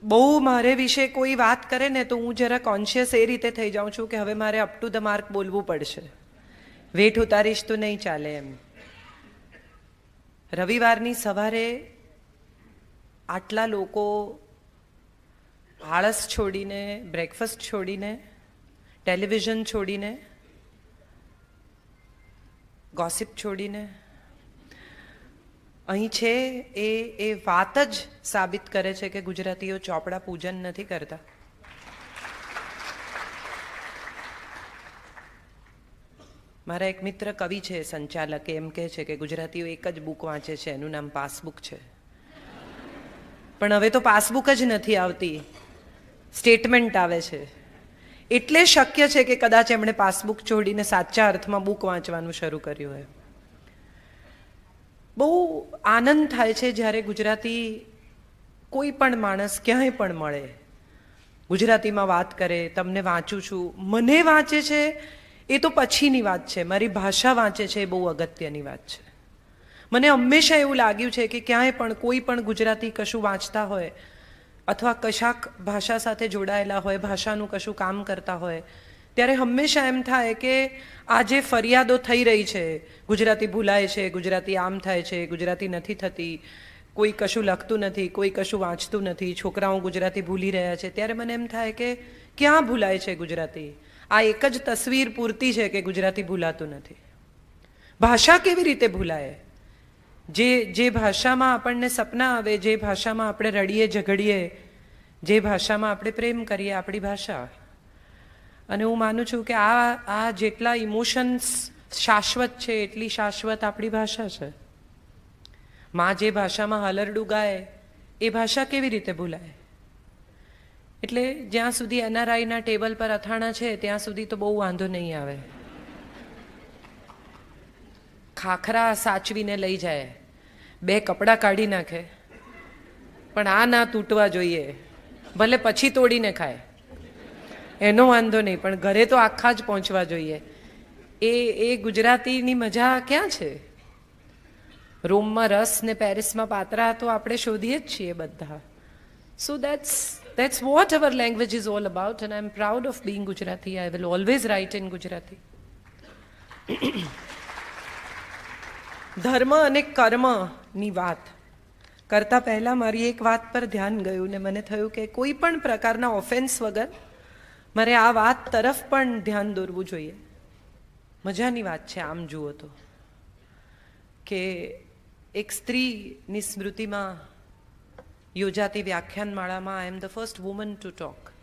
બહુ મારે વિશે કોઈ વાત કરે ને તો હું જરા કોન્શિયસ એ રીતે થઈ જાઉં છું કે હવે મારે અપ ટુ ધ માર્ક બોલવું પડશે, વેઠ ઉતારીશ તો નહીં ચાલે એમ. રવિવારની સવારે આટલા લોકો આળસ છોડીને, બ્રેકફાસ્ટ છોડીને, ટેલિવિઝન છોડીને, ગોસિપ છોડીને અહીં છે એ વાત જ સાબિત કરે છે કે ગુજરાતીઓ ચોપડા પૂજન નથી કરતા. મારા એક મિત્ર કવિ છે, સંચાલક, એમ કહે છે કે ગુજરાતીઓ એક જ બુક વાંચે છે, એનું નામ પાસબુક છે. પણ હવે તો પાસબુક જ નથી આવતી, સ્ટેટમેન્ટ આવે છે. એટલે શક્ય છે કે કદાચ એમણે પાસબુક છોડીને સાચા અર્થમાં બુક વાંચવાનું શરૂ કર્યું હોય. બહુ આનંદ થાય છે જ્યારે ગુજરાતી કોઈ પણ માણસ ક્યાંય પણ મળે, ગુજરાતીમાં વાત કરે. તમને વાંચું છું, મને વાંચે છે એ તો પછીની વાત છે, મારી ભાષા વાંચે છે એ બહુ અગત્યની વાત છે. મને હંમેશા એવું લાગ્યું છે કે ક્યાંય પણ કોઈ પણ ગુજરાતી કશું વાંચતા હોય અથવા કશાક ભાષા સાથે જોડાયેલા હોય, ભાષાનું કશું કામ કરતા હોય, ત્યારે હંમેશા એમ થાય કે આ જે ફરિયાદો થઈ રહી છે, ગુજરાતી ભૂલાય છે, ગુજરાતી આમ થાય છે, ગુજરાતી નથી થતી, કોઈ કશું લખતું નથી, કોઈ કશું વાંચતું નથી, છોકરાઓ ગુજરાતી ભૂલી રહ્યા છે, ત્યારે મને એમ થાય કે ક્યાં ભૂલાય છે ગુજરાતી? આ એક જ તસવીર પૂરતી છે કે ગુજરાતી ભૂલાતું નથી. ભાષા કેવી રીતે ભૂલાય? જે ભાષામાં આપણને સપના આવે, જે ભાષામાં આપણે રડીએ ઝઘડીએ, જે ભાષામાં આપણે પ્રેમ કરીએ, આપણી ભાષા. અને હું માનું છું કે આ જેટલા ઇમોશન્સ શાશ્વત છે એટલી શાશ્વત આપણી ભાષા છે. માં જે ભાષામાં હલરડું ગાય એ ભાષા કેવી રીતે ભૂલાય? એટલે જ્યાં સુધી એનઆરઆઈના ટેબલ પર અથાણા છે ત્યાં સુધી તો બહુ વાંધો નહીં આવે. ખાખરા સાચવીને લઈ જાય, બે કપડાં કાઢી નાખે, પણ આ ના તૂટવા જોઈએ, ભલે પછી તોડીને ખાય, એનો વાંધો નહીં, પણ ઘરે તો આખા જ પહોંચવા જોઈએ. એ ગુજરાતીની મજા ક્યાં છે? રોમમાં રસ ને પેરિસમાં પાત્રા તો આપણે શોધીએ જ છીએ બધા. સો that's what our language is all about, and I'm proud of being Gujarati. I will always write in Gujarati. ધર્મ અને કર્મની વાત કરતાં પહેલાં મારી એક વાત પર ધ્યાન ગયું ને મને થયું કે કોઈ પણ પ્રકારના ઓફેન્સ વગર મારે આ વાત તરફ પણ ધ્યાન દોરવું જોઈએ. મજાની વાત છે આમ જુઓ તો, કે એક સ્ત્રીની સ્મૃતિમાં યોજાતી વ્યાખ્યાનમાળામાં I am the first woman to talk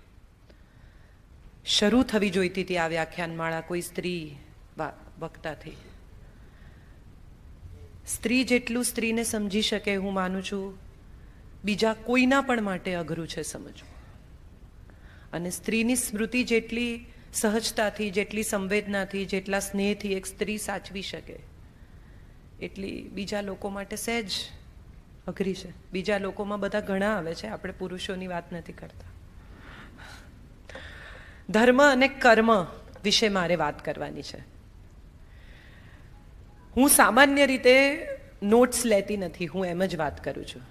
શરૂ થવી જોઈતી હતી. આ વ્યાખ્યાનમાળા કોઈ સ્ત્રી વક્તાથી. સ્ત્રી જેટલું સ્ત્રીને સમજી શકે હું માનું છું બીજા કોઈના પણ માટે અઘરું છે સમજવું. અને સ્ત્રીની સ્મૃતિ જેટલી સહજતાથી, જેટલી સંવેદનાથી, જેટલા સ્નેહથી એક સ્ત્રી સાચવી શકે એટલી બીજા લોકો માટે સહેજ અઘરી છે. બીજા લોકોમાં બધા ઘણા આવે છે, આપણે પુરુષોની વાત નથી કરતા. ધર્મ અને કર્મ વિશે મારે વાત કરવાની છે. હું સામાન્ય રીતે નોટ્સ લેતી નથી, હું એમ જ વાત કરું છું.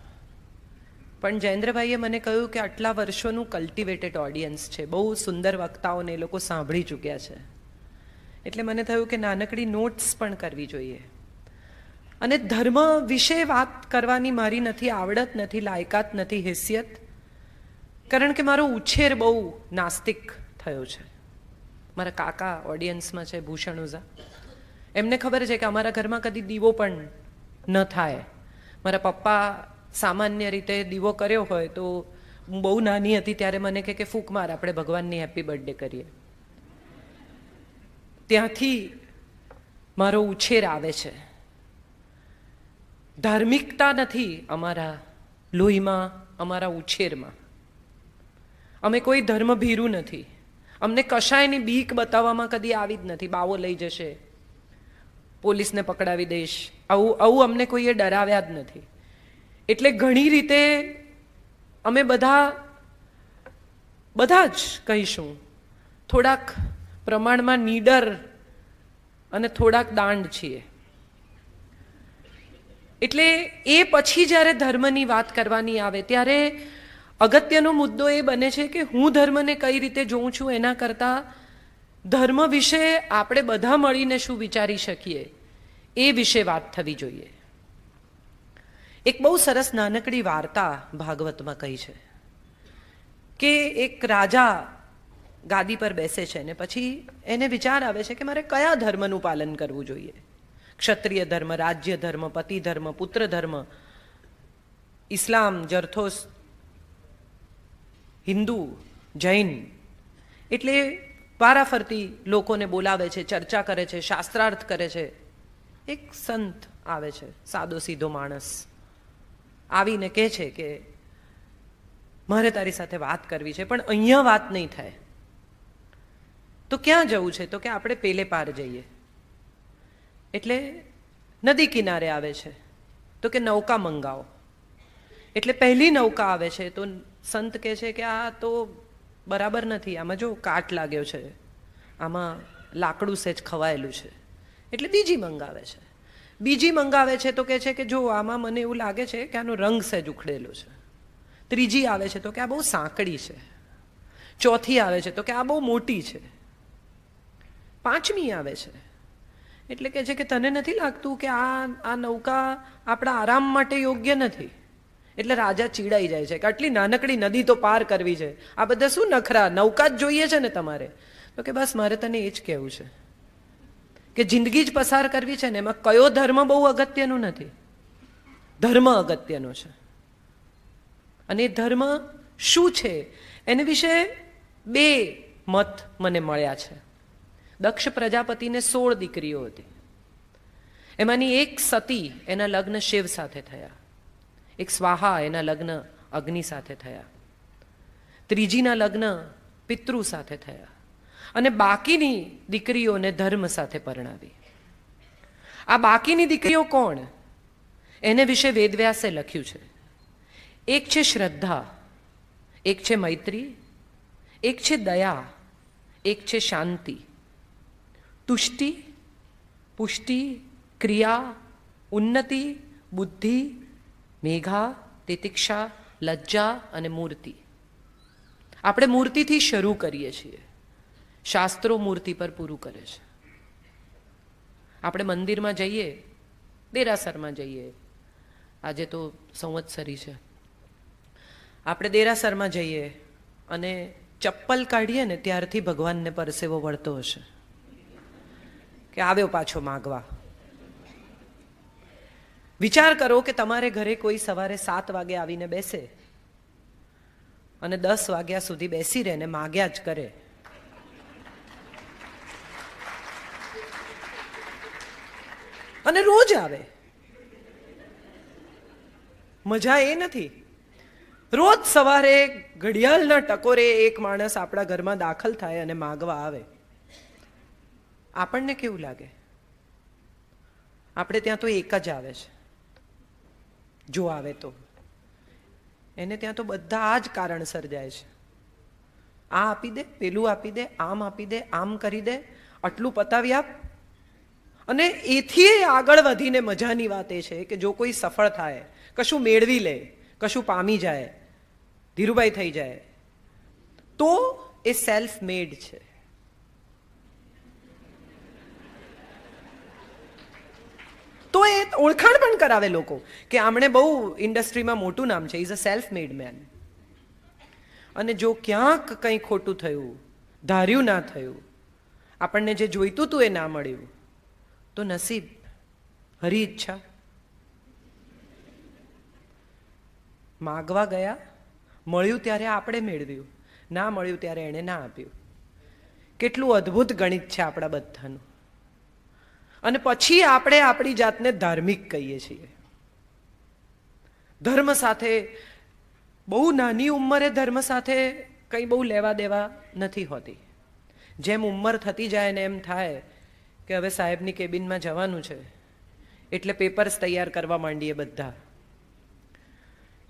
પણ જયેન્દ્રભાઈએ મને કહ્યું કે આટલા વર્ષોનું કલ્ટિવેટેડ ઓડિયન્સ છે, બહુ સુંદર વક્તાઓને એ લોકો સાંભળી ચૂક્યા છે, એટલે મને થયું કે નાનકડી નોટ્સ પણ કરવી જોઈએ. અને ધર્મ વિશે વાત કરવાની મારી નથી આવડત, નથી લાયકાત, નથી હેસિયત, કારણ કે મારો ઉછેર બહુ નાસ્તિક થયો છે. મારા કાકા ઓડિયન્સમાં છે, ભૂષણ ઓઝા. એમને ખબર છે કે અમારા ઘરમાં કદી દીવો પણ ન થાય. મારા પપ્પા સામાન્ય રીતે દીવો કર્યો હોય તો હું બહુ નાની હતી ત્યારે મને કે ફૂંક માર, આપણે ભગવાનની હેપી બર્થડે કરીએ. ત્યાંથી મારો ઉછેર આવે છે. ધાર્મિકતા નથી અમારા લોહીમાં, અમારા ઉછેરમાં. અમે કોઈ ધર્મ ભીરું નથી. અમને કશાયની બીક બતાવવામાં કદી આવી જ નથી. બાવો લઈ જશે, પોલીસને પકડાવી દઈશ, આવું અમને કોઈએ ડરાવ્યા જ નથી. એટલે ઘણી રીતે અમે બધા જ કહીશું થોડાક પ્રમાણમાં નીડર અને થોડાક દાંડ છીએ. એટલે એ પછી જ્યારે ધર્મની વાત કરવાની આવે ત્યારે અગત્યનો મુદ્દો એ બને છે કે હું ધર્મને કઈ રીતે જોઉં છું એના કરતાં ધર્મ વિશે આપણે બધા મળીને શું વિચારી શકીએ એ વિશે વાત થવી જોઈએ. એક બહુ સરસ નાનકડી વાર્તા ભાગવતમાં કહી છે કે એક રાજા ગાદી પર બેસે છે ને પછી એને વિચાર આવે છે કે મારે કયા ધર્મનું પાલન કરવું જોઈએ. ક્ષત્રિય ધર્મ, રાજ્ય ધર્મ, પતિ ધર્મ, પુત્ર ધર્મ, ઇસ્લામ, જરથોસ, હિન્દુ, જૈન. એટલે વારાફરતી લોકોને બોલાવે છે, ચર્ચા કરે છે, શાસ્ત્રાર્થ કરે છે. એક સંત આવે છે, સાદો સીધો માણસ, આવીને કહે છે કે મારે તારી સાથે વાત કરવી છે, પણ અહીંયા વાત નહીં થાય. તો ક્યાં જવું છે? તો કે આપણે પેલે પાર જઈએ. એટલે નદી કિનારે આવે છે. તો કે નૌકા મંગાવો. એટલે પહેલી નૌકા આવે છે તો સંત કહે છે કે આ તો બરાબર નથી, આમાં જો કાટ લાગ્યો છે, આમાં લાકડું સેજ ખવાયેલું છે. એટલે બીજી મંગાવે છે. બીજી મંગાવે છે તો કહે છે કે જો આમાં મને એવું લાગે છે કે આનો રંગ સહેજ ઉખડેલો છે. ત્રીજી આવે છે તો કે આ બહુ સાંકડી છે. ચોથી આવે છે તો કે આ બહુ મોટી છે. પાંચમી આવે છે એટલે કહે છે કે તને નથી લાગતું કે આ નૌકા આપણા આરામ માટે યોગ્ય નથી? એટલે રાજા ચીડાઈ જાય છે કે આટલી નાનકડી નદી તો પાર કરવી છે, આ બધા શું નખરા, નૌકા જ જોઈએ છે ને તમારે? તો કે બસ મારે તને એ જ કહેવું છે કે જિંદગી જ પસાર કરવી છે ને એમાં કયો ધર્મ બહુ અગત્યનું નથી, ધર્મ અગત્યનો છે. અને એ ધર્મ શું છે એને વિશે બે મત મને મળ્યા છે. દક્ષ પ્રજાપતિને 16 દીકરીઓ હતી. એમાંની એક સતી, એના લગ્ન શિવ સાથે થયા. એક સ્વાહા, એના લગ્ન અગ્નિ સાથે થયા. ત્રીજીના લગ્ન પિતૃ સાથે થયા. અને બાકીની દીકરીઓને ધર્મ સાથે પરણાવી. આ બાકીની દીકરીઓ કોણ? એને વિશે વેદવ્યાસે લખ્યું છે. એક છે શ્રદ્ધા, એક છે મૈત્રી, એક છે દયા, એક છે શાંતિ, તુષ્ટિ, પુષ્ટિ, ક્રિયા, ઉન્નતિ, બુદ્ધિ, મેઘા, તિતિક્ષા, લજ્જા અને મૂર્તિ. આપણે મૂર્તિથી શરૂ કરીએ છીએ, શાસ્ત્રો મૂર્તિ પર પૂરું કરે છે. આપણે મંદિરમાં જઈએ, દેરાસરમાં જઈએ, આજે તો સંવત્સરી છે, આપણે દેરાસરમાં જઈએ અને ચપ્પલ કાઢીએ ને ત્યારથી ભગવાનને પરસેવો વળતો હશે કે આવ્યો પાછો માગવા. વિચાર કરો કે તમારે ઘરે કોઈ સવારે 7 વાગે આવીને બેસે અને 10 વાગ્યા સુધી બેસી રહે ને માગ્યા જ કરે. અને રોજ આવે. મજા એ નથી. રોજ સવારે ઘડિયાળના ટકોરે એક માણસ આપણા ઘરમાં દાખલ થાય અને માગવા આવે. આપણને કેવું લાગે? આપણે ત્યાં તો એક જ આવે છે, જો આવે તો. એને ત્યાં તો બધા જ કારણસર જાય છે. આ આપી દે, પેલું આપી દે, આમ આપી દે, આમ કરી દે, આટલું પતાવી આપ. અને એથી આગળ વધીને મજાની વાત એ છે કે જો કોઈ સફળ થાય, કશું મેળવી લે, કશું પામી જાય, ધીરુભાઈ થઈ જાય, તો એ સેલ્ફ મેડ છે. તો એ ઓળખાણ પણ કરાવે લોકો કે આમણે બહુ ઇન્ડસ્ટ્રીમાં મોટું નામ છે, is a self made main. અને જો ક્યાંક કંઈ ખોટું થયું, ધાર્યું ના થયું, આપણને જે જોઈતું હતું એ ના મળ્યું, તો નસીબ, હરી ઈચ્છા. માગવા ગયા, મળ્યું ત્યારે આપણે મેળવ્યું, ના મળ્યું ત્યારે એણે ના આપ્યું. કેટલું અદ્ભુત ગણિત છે આપણા બધાનું. અને પછી આપણે આપણી જાતને ધાર્મિક કહીએ છીએ. ધર્મ સાથે બહુ નાની ઉંમરે ધર્મ સાથે કંઈ બહુ લેવા દેવા નથી હોતી. જેમ ઉંમર થતી જાય ને એમ થાય કે હવે સાહેબની કેબિનમાં જવાનું છે એટલે પેપર્સ તૈયાર કરવા માંડીએ બધા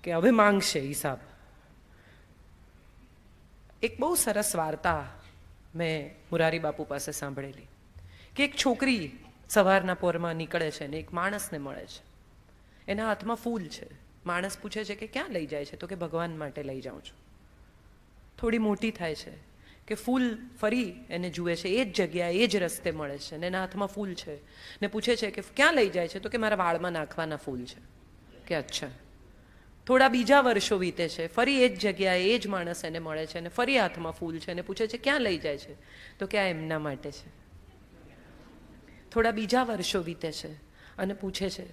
કે હવે માંગશે હિસાબ. એક બહુ સરસ વાર્તા મેં મુરારી બાપુ પાસે સાંભળેલી કે એક છોકરી સવારના પોરમાં નીકળે છે ને એક માણસને મળે છે. એના હાથમાં ફૂલ છે, માણસ પૂછે છે કે ક્યાં લઈ જાય છે? તો કે ભગવાન માટે લઈ જાઉં છું. થોડી મોટી થાય છે કે ફૂલ ફરી એને જુએ છે, એ જ જગ્યાએ એ જ રસ્તે મળે છે ને એના હાથમાં ફૂલ છે ને પૂછે છે કે ક્યાં લઈ જાય છે? તો કે મારા વાળમાં નાખવાના ફૂલ છે. કે અચ્છા. થોડા બીજા વર્ષો વીતે છે, ફરી એ જ જગ્યાએ એ જ માણસ એને મળે છે અને ફરી હાથમાં ફૂલ છે અને પૂછે છે ક્યાં લઈ જાય છે? તો કે આ એમના માટે છે. થોડા બીજા વર્ષો વીતે છે અને પૂછે છે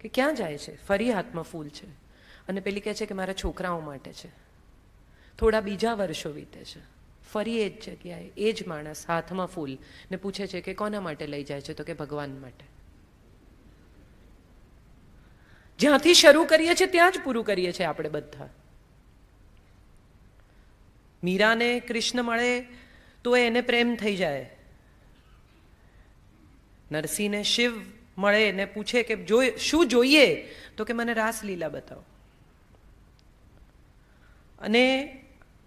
કે ક્યાં જાય છે? ફરી હાથમાં ફૂલ છે અને પેલી કહે છે કે મારા છોકરાઓ માટે છે. થોડા બીજા વર્ષો વીતે છે, ફરી એ જ જગ્યાએ એ જ માણસ હાથમાં ફૂલ ને પૂછે છે કે કોના માટે લઈ જાય છે? તો કે ભગવાન માટે. જ્યાંથી શરૂ કરીએ છીએ ત્યાં જ પૂરું કરીએ છીએ આપણે બધા. મીરાને કૃષ્ણ મળે તો એને પ્રેમ થઈ જાય, નરસિંહને શિવ મળે ને પૂછે કે શું જોઈએ? તો કે મને રાસલીલા બતાવો. અને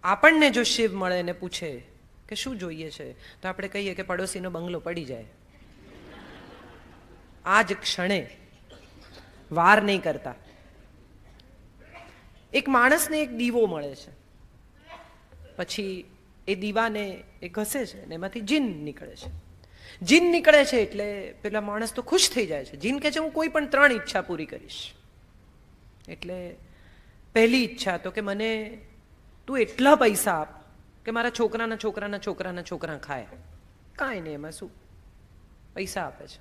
આપણને જો શિવ મળે ને પૂછે કે શું જોઈએ છે? તો આપણે કહીએ કે પડોશીનો બંગલો પડી જાય. આ જ ક્ષણે, વાર નહીં કરતા. એક માણસને એક દીવો મળે છે, પછી એ દીવાને એ ઘસે છે ને એમાંથી જીન નીકળે છે. જીન નીકળે છે એટલે પેલા માણસ તો ખુશ થઈ જાય છે. જીન કહે છે હું કોઈ પણ 3 ઈચ્છા પૂરી કરીશ. એટલે પહેલી ઈચ્છા તો કે મને તું એટલા પૈસા આપ કે મારા છોકરાના છોકરાના છોકરાના છોકરા ખાય. કાંઈ નહીં, એમાં શું, પૈસા આપે છે.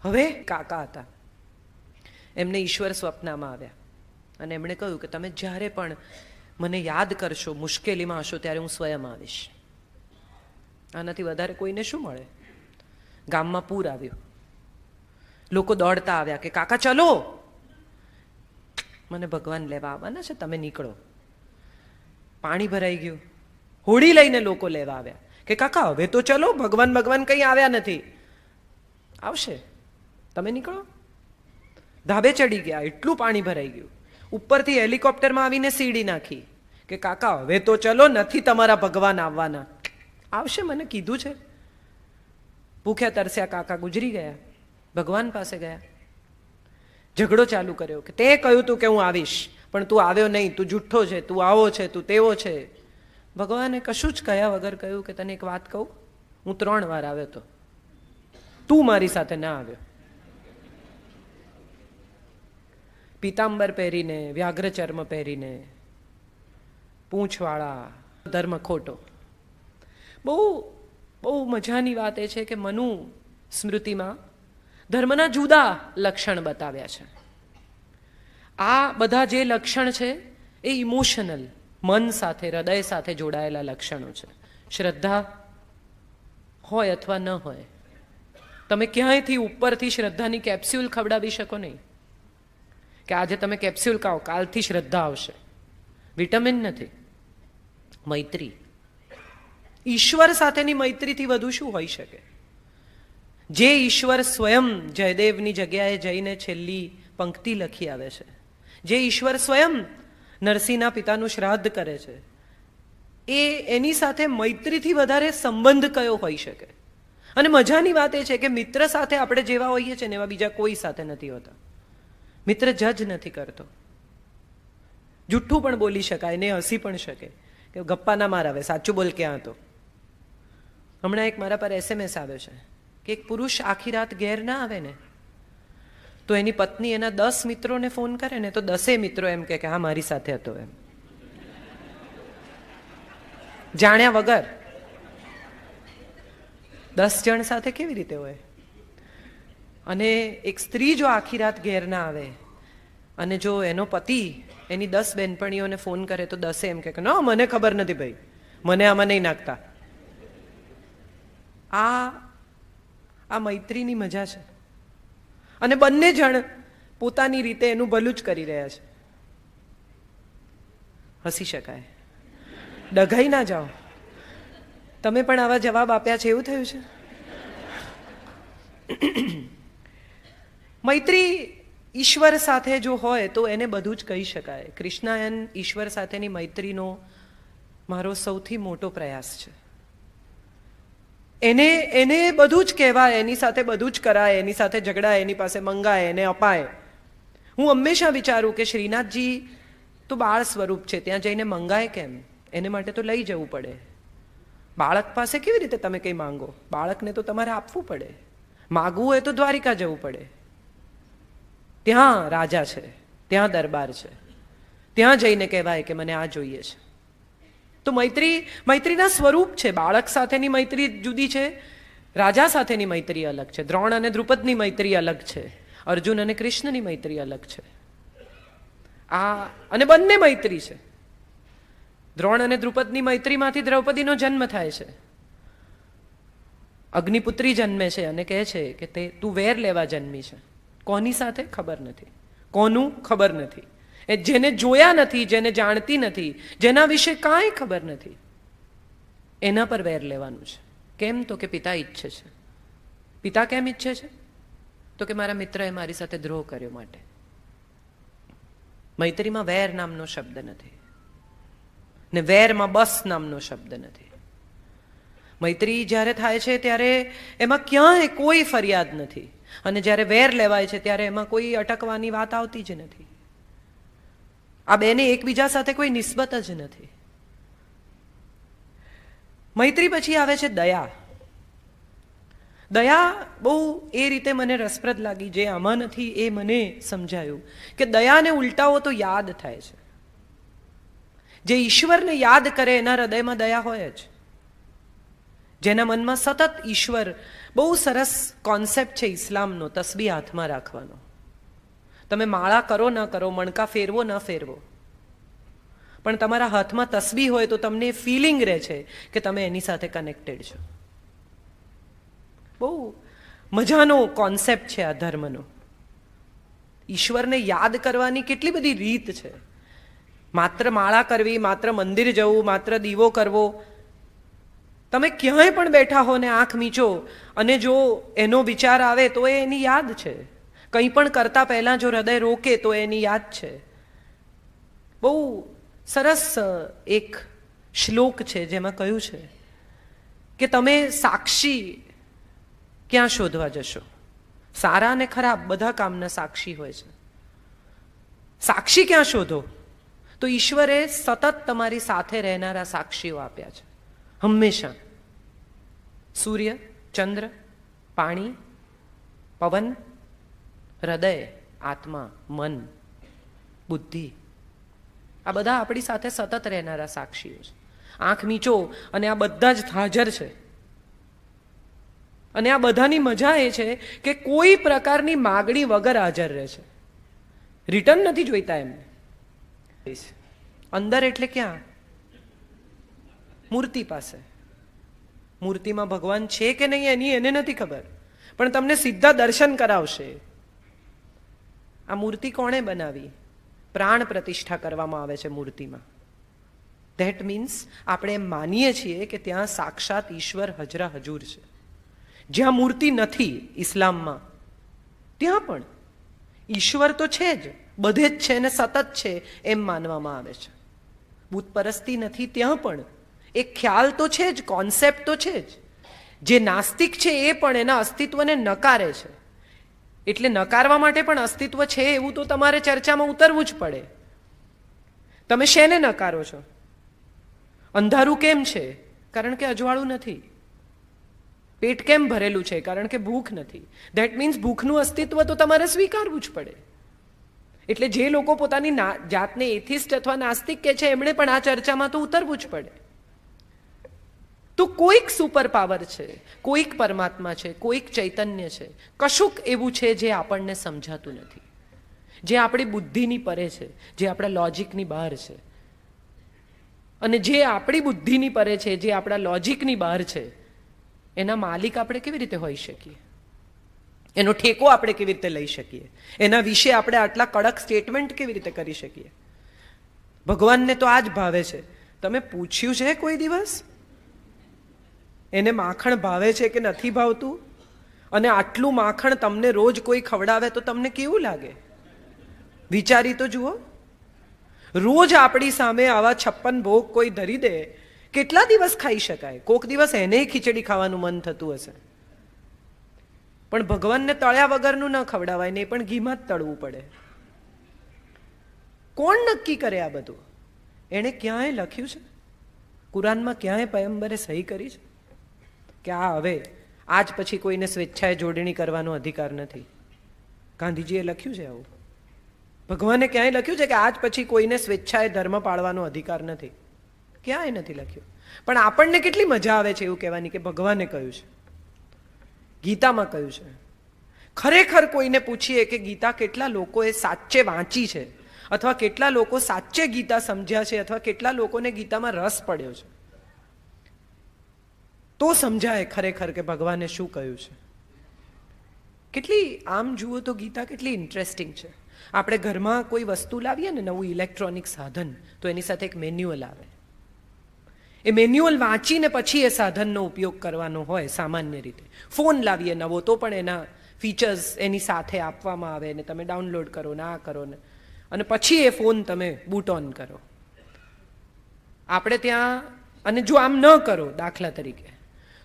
હવે કાકા હતા, એમને ઈશ્વર સ્વપ્નમાં આવ્યા અને એમણે કહ્યું કે તમે જ્યારે પણ મને યાદ કરશો, મુશ્કેલીમાં હશો, ત્યારે હું સ્વયં આવીશ. આનાથી વધારે કોઈને શું મળે? ગામમાં પૂર આવ્યું, લોકો દોડતા આવ્યા કે કાકા ચલો, મને ભગવાન લેવા આવવાના છે, તમે નીકળો. પાણી ભરાઈ ગયું, હોડી લઈને લોકો લેવા આવ્યા કે કાકા હવે તો ચલો, ભગવાન ભગવાન કંઈ આવ્યા નથી, આવશે, તમે નીકળો. ધાબે ચડી ગયા, એટલું પાણી ભરાઈ ગયું, ઉપરથી હેલિકોપ્ટરમાં આવીને સીડી નાખી કે કાકા હવે તો ચલો, નથી તમારા ભગવાન આવવાના, આવશે, મને કીધું છે. ભૂખ્યા તરસ્યા કાકા ગુજરી ગયા, ભગવાન પાસે ગયા, ઝઘડો ચાલુ કર્યો કે તે કહ્યું તું કે હું આવીશ પણ તું આવ્યો નહીં, તું જુઠ્ઠો છે, તું આવો છે, તું તેવો છે. ભગવાને કશું જ કહ્યા વગર કહ્યું કે તને એક વાત કહું, હું 3 વાર આવ્યો તો, તું મારી સાથે ના આવ્યો. પીતાંબર પહેરીને, વ્યાઘ્ર ચર્મ પહેરીને, પૂંછવાળા, ધર્મ ખોટો. બહુ બહુ મજાની વાત એ છે કે મનુ સ્મૃતિમાં ધર્મના જુદા લક્ષણ બતાવ્યા છે. આ બધા જે લક્ષણ છે એ ઇમોશનલ, મન સાથે, હૃદય સાથે જોડાયેલા લક્ષણો છે. શ્રદ્ધા હોય અથવા ન હોય, તમે ક્યાંયથી ઉપરથી શ્રદ્ધાની કેપ્સ્યુલ ખવડાવી શકો નહીં કે આજે તમે કેપ્સ્યુલ ખાઓ, કાલથી શ્રદ્ધા આવશે. વિટામિન નથી. મૈત્રી, ઈશ્વર સાથેની મૈત્રીથી વધુ શું હોઈ શકે? જે ઈશ્વર સ્વયં જયદેવની જગ્યાએ જઈને છેલ્લી પંક્તિ લખી આવે છે, જે ઈશ્વર સ્વયં નરસિંહના પિતાનું શ્રાદ્ધ કરે છે, એની સાથે મૈત્રીથી વધારે સંબંધ કયો હોઈ શકે? અને મજાની વાત એ છે કે મિત્ર સાથે આપણે જેવા હોઈએ છીએ ને એવા બીજા કોઈ સાથે નથી હોતા. મિત્ર જજ નથી કરતો, જુઠ્ઠું પણ બોલી શકાય ને હસી પણ શકે કે ગપ્પા ના માર આવે, સાચું બોલ ક્યાં હતો. હમણાં એક મારા પર SMS આવ્યો છે કે એક પુરુષ આખી રાત ઘેર ના આવે ને તો એની પત્ની એના 10 મિત્રોને ફોન કરે ને તો 10 મિત્રો એમ કે હા મારી સાથે હતો, એમ જાણ્યા વગર. 10 જણ સાથે કેવી રીતે હોય? અને એક સ્ત્રી જો આખી રાત ઘેર ના આવે અને જો એનો પતિ એની 10 બહેનપણીઓને ફોન કરે તો 10 એમ કે ના મને ખબર નથી ભાઈ, મને આમાં નહીં નાખતા. આ મૈત્રીની મજા છે. અને બંને જણ પોતાની રીતે એનું ભલું જ કરી રહ્યા છે. હસી શકાય, ડઘાઈ ના જાઓ. તમે પણ આવા જવાબ આપ્યા છે એવું થયું છે? મૈત્રી ઈશ્વર સાથે જો હોય તો એને બધું જ કહી શકાય. કૃષ્ણાયન ઈશ્વર સાથેની મૈત્રીનો મારો સૌથી મોટો પ્રયાસ છે. એને બધું જ કહેવાય, એની સાથે બધું જ કરાય, એની સાથે ઝઘડાય, એની પાસે મંગાય, એને અપાય. હું હંમેશા વિચારું કે શ્રીનાથજી તો બાળ સ્વરૂપ છે, ત્યાં જઈને મંગાય કેમ? એને માટે તો લઈ જવું પડે. બાળક પાસે કેવી રીતે તમે કંઈ માંગો? બાળકને તો તમારે આપવું પડે. માગવું હોય તો દ્વારિકા જવું પડે. ત્યાં રાજા છે, ત્યાં દરબાર છે, ત્યાં જઈને કહેવાય કે મને આ જોઈએ છે. તો મૈત્રીના સ્વરૂપ છે. બાળક સાથેની મૈત્રી જુદી છે, રાજા સાથેની મૈત્રી અલગ છે. દ્રોણ અને દ્રુપદની મૈત્રી અલગ છે, અર્જુન અને કૃષ્ણની મૈત્રી અલગ છે. આ અને બંને મૈત્રી છે. દ્રોણ અને દ્રુપદની મૈત્રીમાંથી દ્રૌપદીનો જન્મ થાય છે. અગ્નિપુત્રી જન્મે છે અને કહે છે કે તું વેર લેવા જન્મી છે. કોની સાથે? ખબર નથી. કોનું? ખબર નથી. એ જેને જોયા નથી, જેને જાણતી નથી, જેના વિશે કાંઈ ખબર નથી, એના પર વેર લેવાનું છે. કેમ? તો કે પિતા ઈચ્છે છે. પિતા કેમ ઈચ્છે છે? તો કે મારા મિત્રએ મારી સાથે દ્રોહ કર્યો માટે. મૈત્રીમાં વેર નામનો શબ્દ નથી ને વેરમાં બસ નામનો શબ્દ નથી. મૈત્રી જ્યારે થાય છે ત્યારે એમાં ક્યાંય કોઈ ફરિયાદ નથી, અને જ્યારે વેર લેવાય છે ત્યારે એમાં કોઈ અટકવાની વાત આવતી જ નથી. આ બેને એકબીજા સાથે કોઈ નિસ્બત જ નથી. મૈત્રી પછી આવે છે દયા. દયા બહુ એ રીતે મને રસપ્રદ લાગી, જે આમાં નથી એ મને સમજાયું કે દયાને ઉલટાવો તો યાદ થાય છે. જે ઈશ્વરને યાદ કરે એના હૃદયમાં દયા હોય જ. જેના મનમાં સતત ઈશ્વર, બહુ સરસ કોન્સેપ્ટ છે ઇસ્લામનો તસ્બીહ હાથમાં રાખવાનો. તમે માળા કરો ન કરો, મણકા ફેરવો ન ફેરવો, પણ તમારા હાથમાં તસ્બીહ હોય તો તમને ફિલિંગ રહે છે કે તમે એની સાથે કનેક્ટેડ છો. બહુ મજાનો કોન્સેપ્ટ છે આ ધર્મનો. ઈશ્વરને યાદ કરવાની કેટલી બધી રીત છે. માત્ર માળા કરવી, માત્ર મંદિર જવું, માત્ર દીવો કરવો. તમે ક્યાંય પણ બેઠા હો ને આંખ મીચો અને જો એનો વિચાર આવે તો એ એની યાદ છે. કંઈ પણ કરતા પહેલા જો હૃદય રોકે તો એની યાદ છે. બહુ સરસ એક શ્લોક છે જેમાં કહ્યું છે કે તમે સાક્ષી ક્યાં શોધવા જશો? સારા અને ખરાબ બધા કામના સાક્ષી હોય છે. સાક્ષી ક્યાં શોધો? તો ઈશ્વરે સતત તમારી સાથે રહેનારા સાક્ષીઓ આપ્યા છે હંમેશા. સૂર્ય, ચંદ્ર, પાણી, પવન, હૃદય, આત્મા, મન, બુદ્ધિ, આ બધા આપણી સાથે સતત રહેનારા સાક્ષીઓ છે. આંખ મીચો અને આ બધા જ હાજર છે. અને આ બધાની મજા એ છે કે કોઈ પ્રકારની માગણી વગર હાજર રહે છે. રિટર્ન નથી જોઈતા એમને. અંદર એટલે ક્યાં? મૂર્તિ પાસે. મૂર્તિમાં ભગવાન છે કે નહીં એની એને નથી ખબર, પણ તમને સીધા દર્શન કરાવશે. આ મૂર્તિ કોણે બનાવી? પ્રાણ પ્રતિષ્ઠા કરવામાં આવે છે મૂર્તિમાં. ધેટ મીન્સ આપણે એમ માનીએ છીએ કે ત્યાં સાક્ષાત ઈશ્વર હજરા હજુર છે. જ્યાં મૂર્તિ નથી ઇસ્લામમાં, ત્યાં પણ ઈશ્વર તો છે જ, બધે જ છે ને સતત છે એમ માનવામાં આવે છે. બુતપરસ્તી નથી ત્યાં પણ એક ખ્યાલ તો છે જ, કોન્સેપ્ટ તો છે જ. જે નાસ્તિક છે એ પણ એના અસ્તિત્વને નકારે છે. એટલે નકારવા માટે પણ અસ્તિત્વ છે એવું તો તમારે ચર્ચામાં ઉતરવું જ પડે. તમે શેને નકારો છો? અંધારું કેમ છે? કારણ કે અજવાળું નથી. પેટ કેમ ભરેલું છે? કારણ કે ભૂખ નથી. ધેટ મીન્સ ભૂખનું અસ્તિત્વ તો તમારે સ્વીકારવું જ પડે. એટલે જે લોકો પોતાની જાતને એથિસ્ટ અથવા નાસ્તિક કે છે એમણે પણ આ ચર્ચામાં તો ઉતરવું જ પડે. તો કોઈક સુપર પાવર છે, કોઈક પરમાત્મા છે, કોઈક ચૈતન્ય છે, કશુંક એવું છે જે આપણને સમજાતું નથી, જે આપણી બુદ્ધિની પરે છે, જે આપણા લોજિકની બહાર છે. અને જે આપણી બુદ્ધિની પરે છે, જે આપણા લોજિકની બહાર છે, એના માલિક આપણે કેવી રીતે હોઈ શકીએ? એનો ઠેકો આપણે કેવી રીતે લઈ શકીએ? એના વિશે આપણે આટલા કડક સ્ટેટમેન્ટ કેવી રીતે કરી શકીએ? ભગવાનને તો આ જ ભાવે છે. તમે પૂછ્યું છે કોઈ દિવસ એને માખણ ભાવે છે કે નથી ભાવતું? અને આટલું માખણ તમને રોજ કોઈ ખવડાવે તો તમને કેવું લાગે? વિચારી તો જુઓ. રોજ આપણી સામે આવા 56 ભોગ કોઈ ધરી દે, કેટલા દિવસ ખાઈ શકાય? કોક દિવસ એને ખીચડી ખાવાનું મન થતું હશે, પણ ભગવાનને તળ્યા વગરનું ન ખવડાવાય ને, પણ ઘીમાં જ તળવું પડે. કોણ નક્કી કરે આ બધું? એણે ક્યાંય લખ્યું છે? કુરાનમાં ક્યાંય પયંબરે સહી કરી છે કે આ હવે આજ પછી કોઈને સ્વેચ્છાએ જોડણી કરવાનો અધિકાર નથી? ગાંધીજીએ લખ્યું છે આવું? ભગવાને ક્યાંય લખ્યું છે કે આજ પછી કોઈને સ્વેચ્છાએ ધર્મ પાળવાનો અધિકાર નથી? ક્યાંય નથી લખ્યું. પણ આપણને કેટલી મજા આવે છે એવું કહેવાની કે ભગવાને કહ્યું છે, ગીતામાં કહ્યું છે. ખરેખર કોઈને પૂછીએ કે ગીતા કેટલા લોકોએ સાચે વાંચી છે, અથવા કેટલા લોકો સાચે ગીતા સમજ્યા છે, અથવા કેટલા લોકોને ગીતામાં રસ પડ્યો છે, તો સમજાય ખરેખર કે ભગવાને શું કહ્યું છે. કેટલી આમ જુઓ તો ગીતા કેટલી ઇન્ટરેસ્ટિંગ છે. આપણે ઘરમાં કોઈ વસ્તુ લાવીએ ને, નવું ઇલેક્ટ્રોનિક સાધન, તો એની સાથે એક મેન્યુઅલ આવે. એ મેન્યુઅલ વાંચીને પછી એ સાધનનો ઉપયોગ કરવાનો હોય. સામાન્ય રીતે ફોન લાવીએ નવો, તો પણ એના ફીચર્સ એની સાથે આપવામાં આવે ને તમે ડાઉનલોડ કરો ને આ કરો ને, અને પછી એ ફોન તમે બૂટ ઓન કરો. આપણે ત્યાં, અને જો આમ ન કરો દાખલા તરીકે,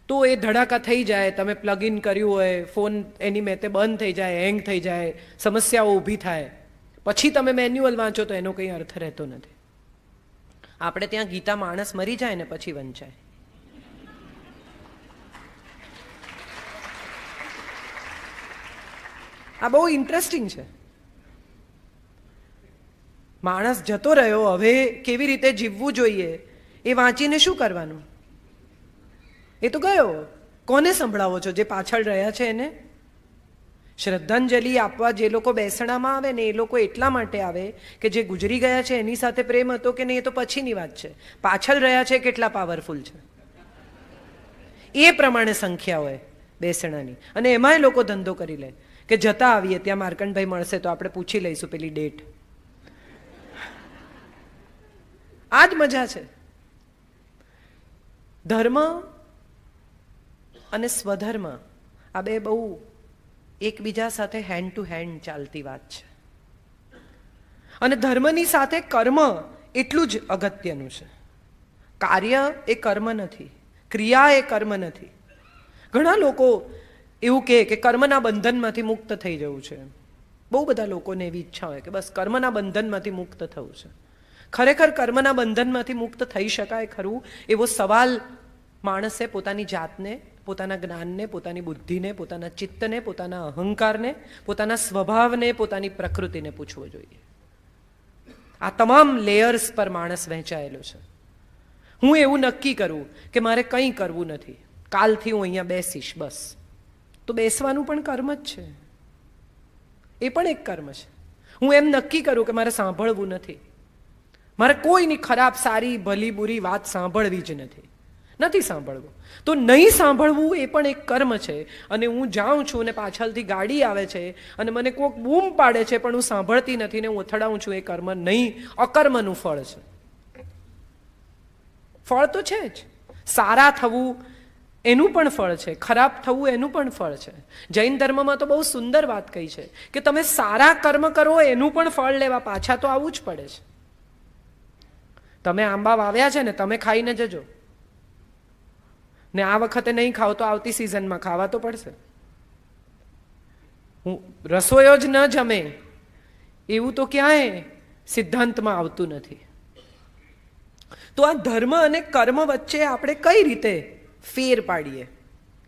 તો એ ધડાકા થઈ જાય. તમે પ્લગ ઇન કર્યું હોય, ફોન એની મેતે બંધ થઈ જાય, હેંગ થઈ જાય, સમસ્યાઓ ઊભી થાય. પછી તમે મેન્યુઅલ વાંચો તો એનો કંઈ અર્થ રહેતો નથી. આપણે ત્યાં ગીતા માણસ મરી જાય ને પછી વંચાય. આ બહુ ઇન્ટરેસ્ટિંગ છે. માણસ જતો રહ્યો, હવે કેવી રીતે જીવવું જોઈએ એ વાંચીને શું કરવાનું? એ તો ગયો. કોને સંભળાવો છો? જે પાછળ રહ્યા છે એને. શ્રદ્ધાંજલિ આપવા જે લોકો બેસણામાં આવે ને, એ લોકો એટલા માટે આવે કે જે ગુજરી ગયા છે એની સાથે પ્રેમ હતો કે નહીં, એ તો પછીની વાત છે. પાછળ રહ્યા છે કેટલા પાવરફુલ છે એ પ્રમાણે સંખ્યા હોય બેસણાની. અને એમાંય લોકો ધંધો કરી લે કે જતા આવીએ ત્યાં માર્કંડભાઈ મળશે તો આપણે પૂછી લઈશું પેલી ડેટ. આ જ મજા છે. ધર્મ અને સ્વધર્મ આ બે બહુ એકબીજા સાથે હેન્ડ ટુ હેન્ડ ચાલતી વાત છે. અને ધર્મની સાથે કર્મ એટલું જ અગત્યનું છે. કાર્ય એ કર્મ નથી, ક્રિયા એ કર્મ નથી. ઘણા લોકો એવું કહે કે કર્મના બંધનમાંથી મુક્ત થઈ જવું છે. બહુ બધા લોકોને એવી ઈચ્છા હોય કે બસ કર્મના બંધનમાંથી મુક્ત થવું છે. ખરેખર કર્મના બંધનમાંથી મુક્ત થઈ શકાય ખરું? એવો સવાલ માણસે પોતાની જાતને, પોતાના જ્ઞાનને, પોતાની બુદ્ધિને, પોતાના ચિત્તને, પોતાના અહંકારને, પોતાના સ્વભાવને, પોતાની પ્રકૃતિને પૂછવો જોઈએ. આ તમામ લેયર્સ પર માણસ વહેંચાયેલો છે. હું એવું નક્કી કરું કે મારે કંઈ કરવું નથી, કાલથી હું અહીંયા બેસીશ બસ, તો બેસવાનું પણ કર્મ જ છે. એ પણ એક કર્મ છે. હું એમ નક્કી કરું કે મારે સાંભળવું નથી, મારે કોઈની ખરાબ સારી ભલી બુરી વાત સાંભળવી જ નથી સાંભળવું, તો નહીં સાંભળવું એ પણ એક કર્મ છે. અને હું જાઉં છું અને પાછળથી ગાડી આવે છે અને મને કોઈક બૂમ પાડે છે પણ હું સાંભળતી નથી ને હું અથડાઉં છું, એ કર્મ નહીં, અકર્મનું ફળ છે. ફળ તો છે જ. સારા થવું એનું પણ ફળ છે, ખરાબ થવું એનું પણ ફળ છે. જૈન ધર્મમાં તો બહુ સુંદર વાત કહી છે કે તમે સારા કર્મ કરો એનું પણ ફળ લેવા પાછા તો આવવું જ પડે છે. તમે આંબા વાવ્યા છે ને, તમે ખાઈને જજો ને આ વખતે નહીં ખાઓ તો આવતી સિઝનમાં ખાવા તો પડશે. હું રસોઈયો જ ન જમે એવું તો ક્યાંય સિદ્ધાંતમાં આવતું નથી. તો આ ધર્મ અને કર્મ વચ્ચે આપણે કઈ રીતે ફેર પાડીએ,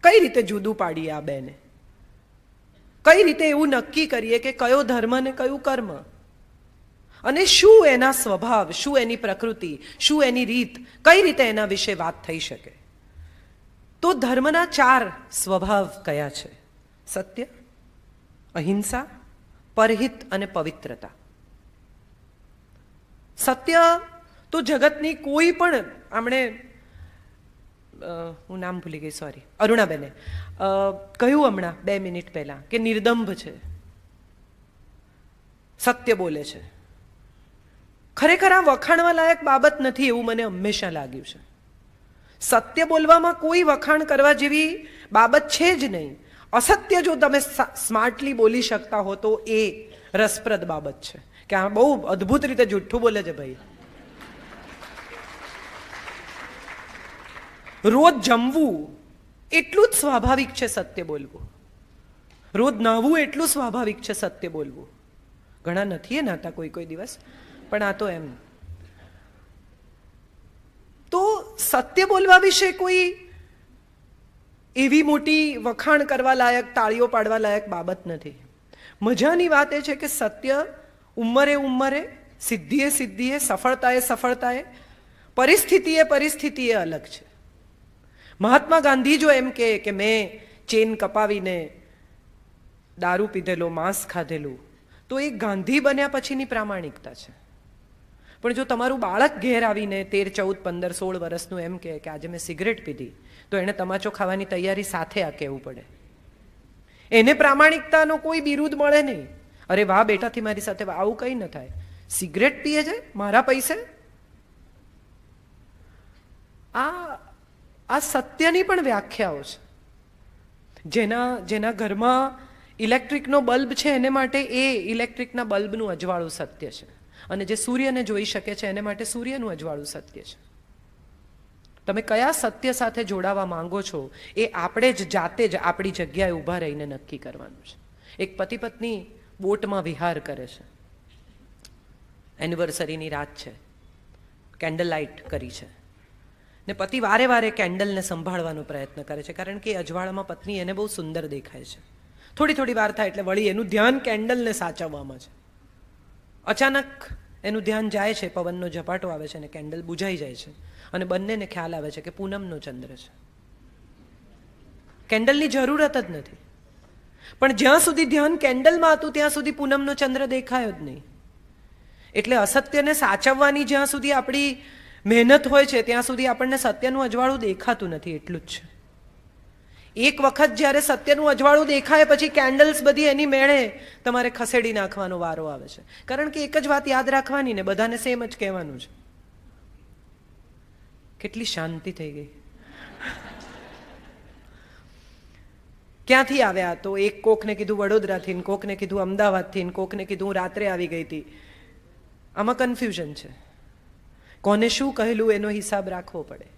કઈ રીતે જુદું પાડીએ આ બેને? કઈ રીતે એવું નક્કી કરીએ કે કયો ધર્મ ને કયું કર્મ? અને શું એના સ્વભાવ, શું એની પ્રકૃતિ, શું એની રીત, કઈ રીતે એના વિશે વાત થઈ શકે? તો ધર્મના 4 સ્વભાવ કયા છે? સત્ય, અહિંસા, પરહિત અને પવિત્રતા. સત્ય તો જગતની કોઈ પણ, આપણે હું નામ ભૂલી ગઈ, સોરી, અરુણાબેને કહ્યું હમણાં 2 મિનિટ પહેલા કે નિર્દંભ છે, સત્ય બોલે છે. ખરેખર આ વખાણવા લાયક બાબત નથી એવું મને હંમેશા લાગ્યું છે. સત્ય બોલવામાં કોઈ વખાણ કરવા જેવી બાબત છે જ નહીં. અસત્ય જો તમે સ્માર્ટલી બોલી શકતા હો તો એ રસપ્રદ બાબત છે કે આ બહુ અદ્ભુત રીતે જુઠ્ઠું બોલે છે ભાઈ. રોજ જમવું એટલું જ સ્વાભાવિક છે સત્ય બોલવું. રોજ નાહવું એટલું સ્વાભાવિક છે સત્ય બોલવું. ઘણા નથી એ નાતા કોઈ દિવસ, પણ આ તો એમ. તો સત્ય બોલવા વિશે કોઈ એવી મોટી વખાણ કરવા લાયક, તાળીઓ પાડવા લાયક બાબત નથી. મજાની વાત એ છે કે સત્ય ઉંમરે ઉંમરે, સિદ્ધિએ સિદ્ધિએ, સફળતાએ સફળતાએ, પરિસ્થિતિએ અલગ છે. મહાત્મા ગાંધી જો એમ કે મેં ચેન કપાવીને દારૂ પીધેલો, માંસ ખાધેલું, તો એ ગાંધી બન્યા પછીની પ્રામાણિકતા છે. પણ જો તમારું બાળક ઘેર આવીને 13, 14, 15, 16 વર્ષનું એમ કે આજે મેં સિગરેટ પીધી, તો એને તમાચો ખાવાની તૈયારી સાથે આ કહેવું પડે. એને પ્રામાણિકતાનો કોઈ બિરુદ મળે નહીં. અરે વાહ બેટાથી મારી સાથે આવું કંઈ ન થાય, સિગરેટ પીએ છે મારા પૈસે. આ સત્યની પણ વ્યાખ્યાઓ છે. જેના ઘરમાં ઇલેક્ટ્રિકનો બલ્બ છે એને માટે એ ઇલેક્ટ્રિકના બલ્બનું અજવાળું સત્ય છે, અને જે સૂર્યને જોઈ શકે છે એને માટે સૂર્યનું અજવાળું સત્ય છે. તમે કયા સત્ય સાથે જોડાવા માંગો છો એ આપણે જ જાતે જ આપણી જગ્યાએ ઊભા રહીને નક્કી કરવાનું છે. એક પતિ પત્ની બોટમાં વિહાર કરે છે, એનિવર્સરીની રાત છે, કેન્ડલ લાઇટ કરી છે, ને પતિ વારે વારે કેન્ડલને સંભાળવાનો પ્રયત્ન કરે છે, કારણ કે અજવાળામાં પત્ની એને બહુ સુંદર દેખાય છે. થોડી થોડી વાર થાય એટલે વળી એનું ધ્યાન કેન્ડલને સાચવવામાં છે. અચાનક એનું ધ્યાન જાય છે, પવનનો ઝપાટો આવે છે અને કેન્ડલ બુઝાઈ જાય છે, અને બંનેને ખ્યાલ આવે છે કે પૂનમનો ચંદ્ર છે. કેન્ડલની જરૂરત જ નથી, પણ જ્યાં સુધી ધ્યાન કેન્ડલમાં હતું ત્યાં સુધી પૂનમનો ચંદ્ર દેખાયો જ નહીં. એટલે અસત્યને સાચવવાની જ્યાં સુધી આપણી મહેનત હોય છે ત્યાં સુધી આપણને સત્યનું અજવાળું દેખાતું નથી, એટલું જ છે. એક વખત જ્યારે સત્યનું અજવાળું દેખાય પછી કેન્ડલ્સ બધી એની મેળે તમારે ખસેડી નાખવાનો વારો આવે છે, કારણ કે એક જ વાત યાદ રાખવાની ને બધાને સેમ જ કહેવાનું છે. કેટલી શાંતિ થઈ ગઈ. ક્યાંથી આવ્યા? તો એક કોકને કીધું વડોદરાથી, કોકને કીધું અમદાવાદથી, કોકને કીધું હું રાત્રે આવી ગઈ હતી. આમાં કન્ફ્યુઝન છે. કોને શું કહેલું એનો હિસાબ રાખવો પડે.